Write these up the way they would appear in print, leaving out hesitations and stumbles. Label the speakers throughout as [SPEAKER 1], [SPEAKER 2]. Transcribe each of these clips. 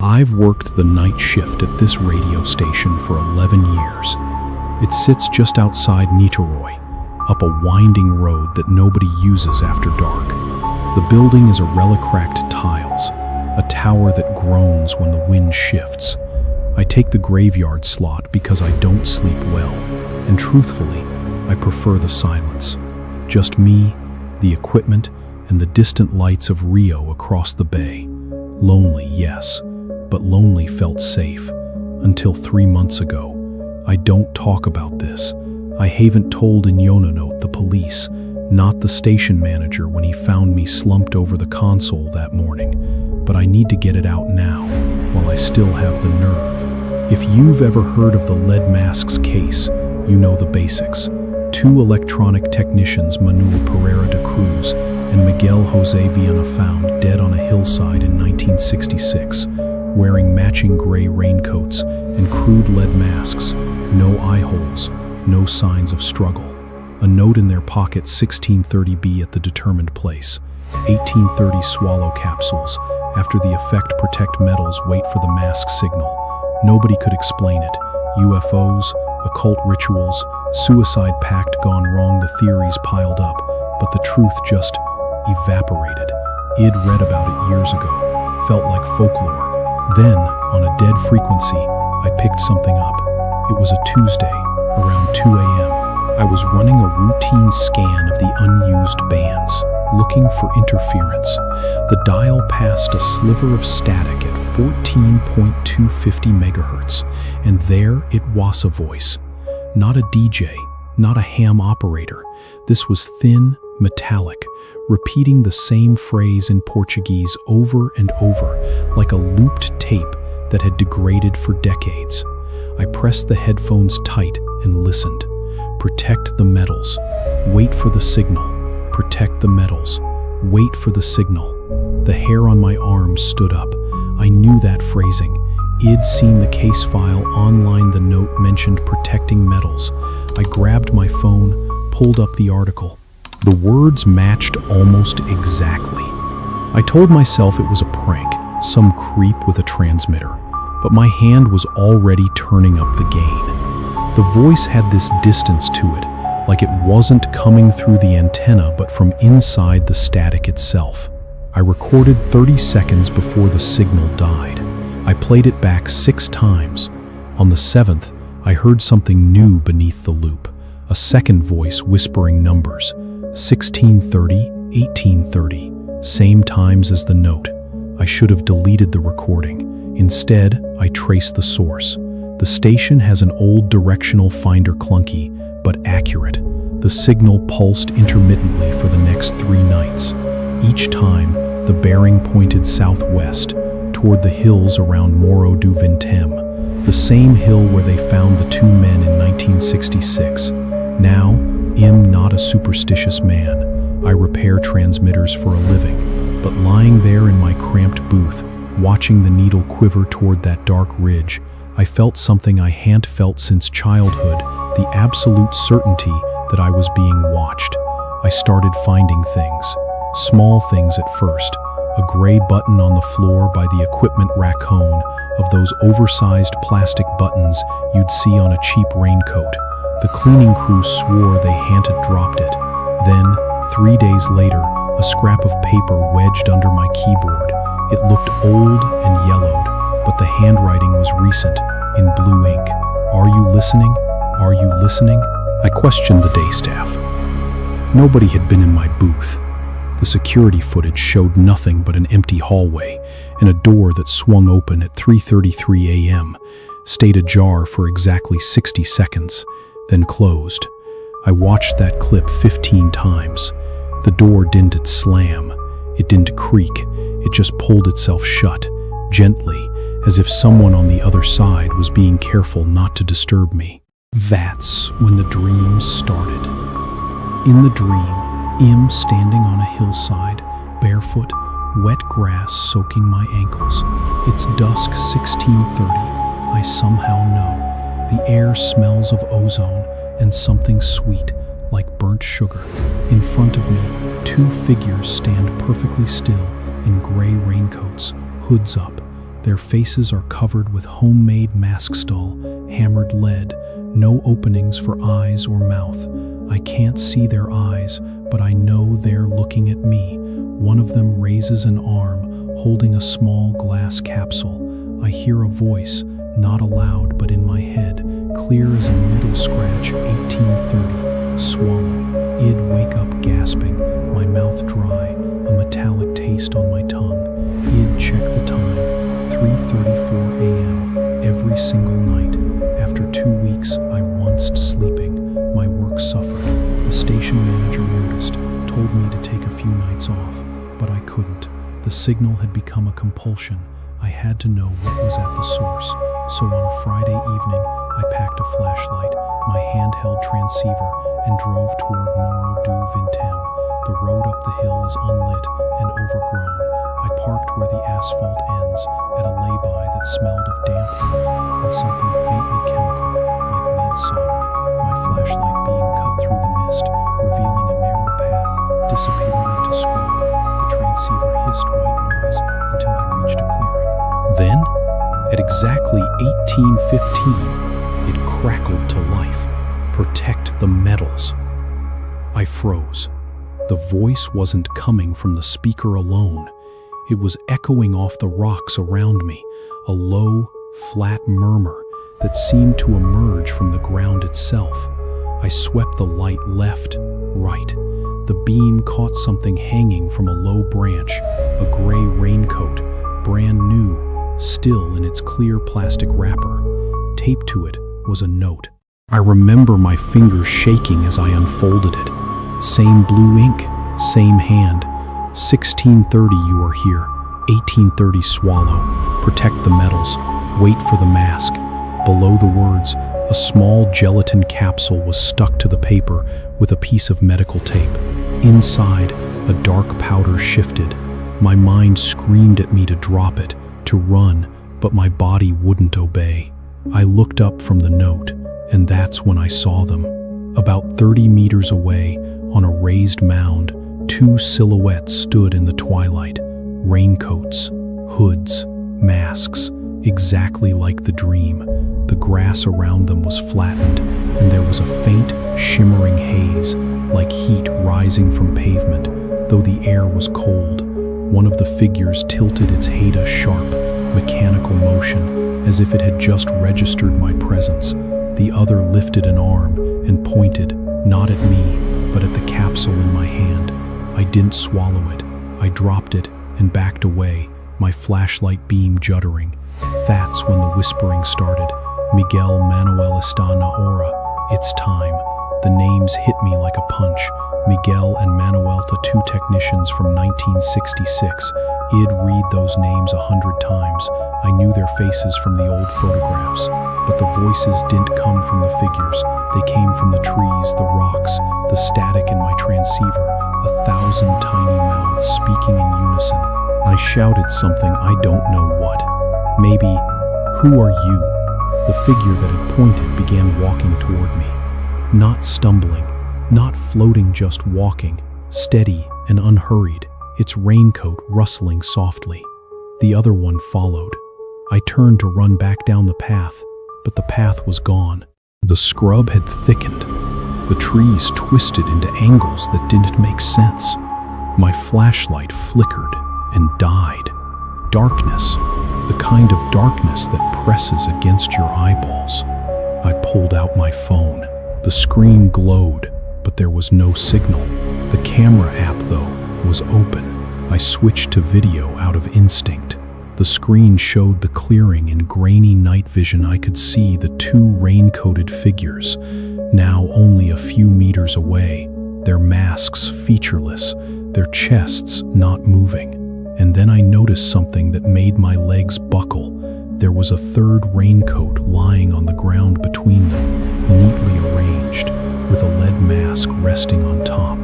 [SPEAKER 1] I've worked the night shift at this radio station for 11 years. It sits just outside Niteroi, up a winding road that nobody uses after dark. The building is a relic cracked tiles, a tower that groans when the wind shifts. I take the graveyard slot because I don't sleep well, and truthfully, I prefer the silence. Just me, the equipment, and the distant lights of Rio across the bay. Lonely, yes, but lonely felt safe. Until 3 months ago. I don't talk about this. I haven't told Note, the police, not the station manager when he found me slumped over the console that morning. But I need to get it out now, while I still have the nerve. If you've ever heard of the lead masks case, you know the basics. 2 electronic technicians, Manuel Pereira de Cruz and Miguel Jose Viana, found dead on a hillside in 1966, wearing matching gray raincoats and crude lead masks, no eye holes, no signs of struggle. A note in their pocket, 1630B at the determined place. 1830 swallow capsules. After the effect, protect metals, wait for the mask signal. Nobody could explain it. UFOs, occult rituals, suicide pact gone wrong, the theories piled up, but the truth just evaporated. I'd read about it years ago, felt like folklore. Then, on a dead frequency, I picked something up. It was a Tuesday, around 2 a.m. I was running a routine scan of the unused bands, looking for interference. The dial passed a sliver of static at 14.250 megahertz, and there it was, a voice. Not a DJ, not a ham operator. This was thin, metallic, repeating the same phrase in Portuguese over and over, like a looped tape that had degraded for decades. I pressed the headphones tight and listened. Protect the metals. Wait for the signal. Protect the metals. Wait for the signal. The hair on my arms stood up. I knew that phrasing. I'd seen the case file online. The note mentioned protecting metals. I grabbed my phone, pulled up the article. The words matched almost exactly. I told myself it was a prank, some creep with a transmitter, but my hand was already turning up the gain. The voice had this distance to it, like it wasn't coming through the antenna but from inside the static itself. I recorded 30 seconds before the signal died. I played it back 6 times. On the 7th, I heard something new beneath the loop, a second voice whispering numbers. 1630, 1830, same times as the note. I should have deleted the recording. Instead, I traced the source. The station has an old directional finder, clunky, but accurate. The signal pulsed intermittently for the next 3 nights. Each time, the bearing pointed southwest, toward the hills around Morro do Vintém, the same hill where they found the 2 men in 1966. Now, I'm not a superstitious man. I repair transmitters for a living. But lying there in my cramped booth, watching the needle quiver toward that dark ridge, I felt something I hadn't felt since childhood, the absolute certainty that I was being watched. I started finding things. Small things at first. A gray button on the floor by the equipment rack, of those oversized plastic buttons you'd see on a cheap raincoat. The cleaning crew swore they hadn't dropped it. Then, 3 days later, a scrap of paper wedged under my keyboard. It looked old and yellowed, but the handwriting was recent, in blue ink. Are you listening? Are you listening? I questioned the day staff. Nobody had been in my booth. The security footage showed nothing but an empty hallway and a door that swung open at 3:33 a.m., stayed ajar for exactly 60 seconds, then closed. I watched that clip 15 times. The door didn't slam, it didn't creak, it just pulled itself shut, gently, as if someone on the other side was being careful not to disturb me. That's when the dreams started. In the dream, I'm standing on a hillside, barefoot, wet grass soaking my ankles. It's dusk, 1630. I somehow know. The air smells of ozone and something sweet, like burnt sugar. In front of me, 2 figures stand perfectly still in gray raincoats, hoods up. Their faces are covered with homemade mask stall, hammered lead, no openings for eyes or mouth. I can't see their eyes, but I know they're looking at me. One of them raises an arm, holding a small glass capsule. I hear a voice, not aloud but in my head, clear as a needle scratch, 1830, swallow. Id wake up gasping, my mouth dry, a metallic taste on my tongue. Id check the time, 3:34 a.m. every single night. After 2 weeks, I once sleeping. My work suffered. The station manager noticed, told me to take a few nights off, but I couldn't. The signal had become a compulsion. I had to know what was at the source. So on a Friday evening, I packed a flashlight, my handheld transceiver, and drove toward Morro du Vintem. The road up the hill is unlit and overgrown. I parked where the asphalt ends, at a lay-by that smelled of damp earth and something faintly chemical, like lead solder. My flashlight beam cut through the mist, revealing a narrow path, disappearing into scrub. The transceiver hissed white noise until I reached a clearing. Then, at exactly 18:15, it crackled to life. Protect the metals. I froze. The voice wasn't coming from the speaker alone. It was echoing off the rocks around me, a low, flat murmur that seemed to emerge from the ground itself. I swept the light left, right. The beam caught something hanging from a low branch, a gray raincoat, brand new, still in its clear plastic wrapper. Taped to it was a note. I remember my fingers shaking as I unfolded it. Same blue ink, same hand. 1630 you are here, 1830 swallow. Protect the metals, wait for the mask. Below the words, a small gelatin capsule was stuck to the paper with a piece of medical tape. Inside, a dark powder shifted. My mind screamed at me to drop it, to run, but my body wouldn't obey. I looked up from the note, and that's when I saw them. About 30 meters away, on a raised mound, two silhouettes stood in the twilight. Raincoats, hoods, masks, exactly like the dream. The grass around them was flattened, and there was a faint, shimmering haze, like heat rising from pavement, though the air was cold. One of the figures tilted its head a sharp, mechanical motion, as if it had just registered my presence. The other lifted an arm and pointed, not at me, but at the capsule in my hand. I didn't swallow it. I dropped it and backed away, my flashlight beam juddering. That's when the whispering started. Miguel Manuel está na hora. It's time. The names hit me like a punch. Miguel and Manuel, the two technicians from 1966. I'd read those names 100 times. I knew their faces from the old photographs, but the voices didn't come from the figures. They came from the trees, the rocks, the static in my transceiver, 1,000 tiny mouths speaking in unison. I shouted something, I don't know what. Maybe, "Who are you?" The figure that had pointed began walking toward me. Not stumbling, not floating, just walking, steady and unhurried, its raincoat rustling softly. The other one followed. I turned to run back down the path, but the path was gone. The scrub had thickened. The trees twisted into angles that didn't make sense. My flashlight flickered and died. Darkness, the kind of darkness that presses against your eyeballs. I pulled out my phone. The screen glowed, but there was no signal. The camera app, though, was open. I switched to video out of instinct. The screen showed the clearing. In grainy night vision, I could see the two rain-coated figures, now only a few meters away, their masks featureless, their chests not moving. And then I noticed something that made my legs buckle. There was a third raincoat lying on the ground between them, neatly arranged, with a lead mask resting on top.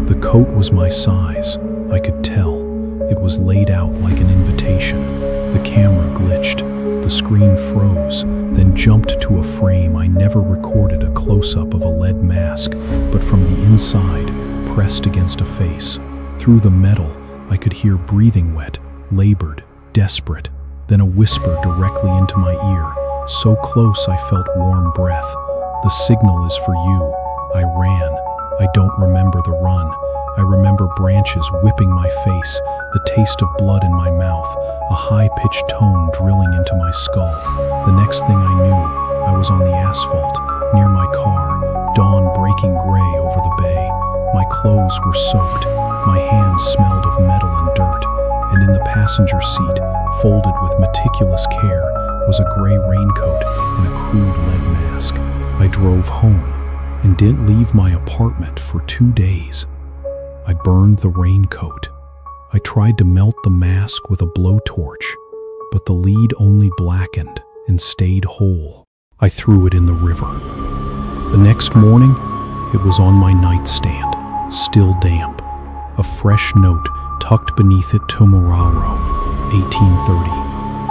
[SPEAKER 1] The coat was my size, I could tell. It was laid out like an invitation. The camera glitched, the screen froze, then jumped to a frame. I never recorded a close-up of a lead mask, but from the inside, pressed against a face. Through the metal, I could hear breathing, wet, labored, desperate. then a whisper directly into my ear, so close I felt warm breath. "The signal is for you." I ran. I don't remember the run. I remember branches whipping my face, the taste of blood in my mouth, a high-pitched tone drilling into my skull. The next thing I knew, I was on the asphalt, near my car, dawn breaking gray over the bay. My clothes were soaked, my hands smelled of metal and dirt, and in the passenger seat, folded with meticulous care, was a gray raincoat and a crude lead mask. I drove home and didn't leave my apartment for 2 days. I burned the raincoat. I tried to melt the mask with a blowtorch, but the lead only blackened and stayed whole. I threw it in the river. The next morning, it was on my nightstand, still damp. A fresh note tucked beneath it, Tomorrow, 1830.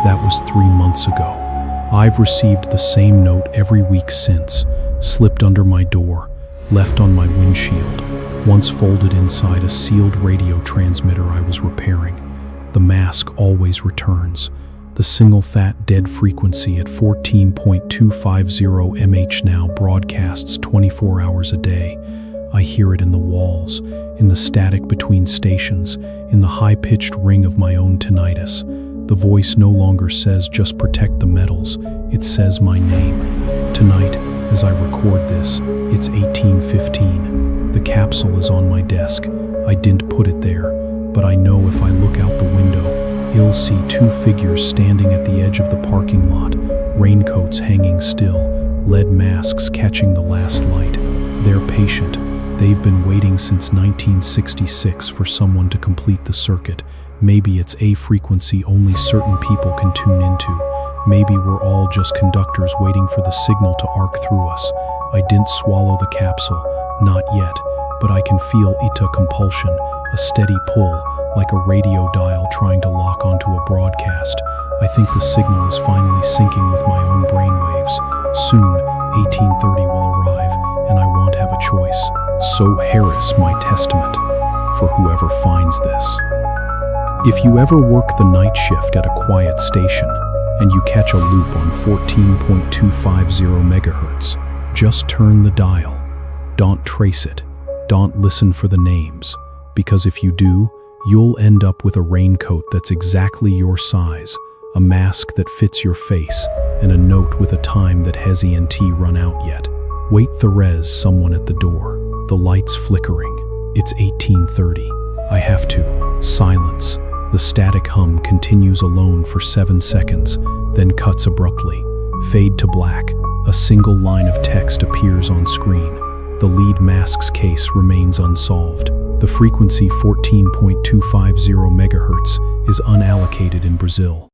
[SPEAKER 1] That was 3 months ago. I've received the same note every week since, slipped under my door, left on my windshield, once folded inside a sealed radio transmitter I was repairing. The mask always returns. The single fat dead frequency at 14.250 mH now broadcasts 24 hours a day. I hear it in the walls, in the static between stations, in the high-pitched ring of my own tinnitus. The voice no longer says, "Just protect the metals." It says my name. Tonight, as I record this, it's 18:15. The capsule is on my desk. I didn't put it there, but I know if I look out the window, you'll see 2 figures standing at the edge of the parking lot, raincoats hanging still, lead masks catching the last light. They're patient. They've been waiting since 1966 for someone to complete the circuit. Maybe it's a frequency only certain people can tune into. Maybe we're all just conductors waiting for the signal to arc through us. I didn't swallow the capsule, not yet, but I can feel ita compulsion, a steady pull, like a radio dial trying to lock onto a broadcast. I think the signal is finally syncing with my own brainwaves. Soon, 1830 will arrive, and I won't have a choice. So Harris, my testament, for whoever finds this. If you ever work the night shift at a quiet station, and you catch a loop on 14.250 megahertz, just turn the dial. Don't trace it. Don't listen for the names, because if you do, you'll end up with a raincoat that's exactly your size, a mask that fits your face, and a note with a time that hasn't run out yet. Wait, there's someone at the door. The lights flickering. It's 1830. I have to. Silence. The static hum continues alone for 7 seconds, then cuts abruptly. Fade to black. A single line of text appears on screen. The lead mask's case remains unsolved. The frequency 14.250 megahertz is unallocated in Brazil.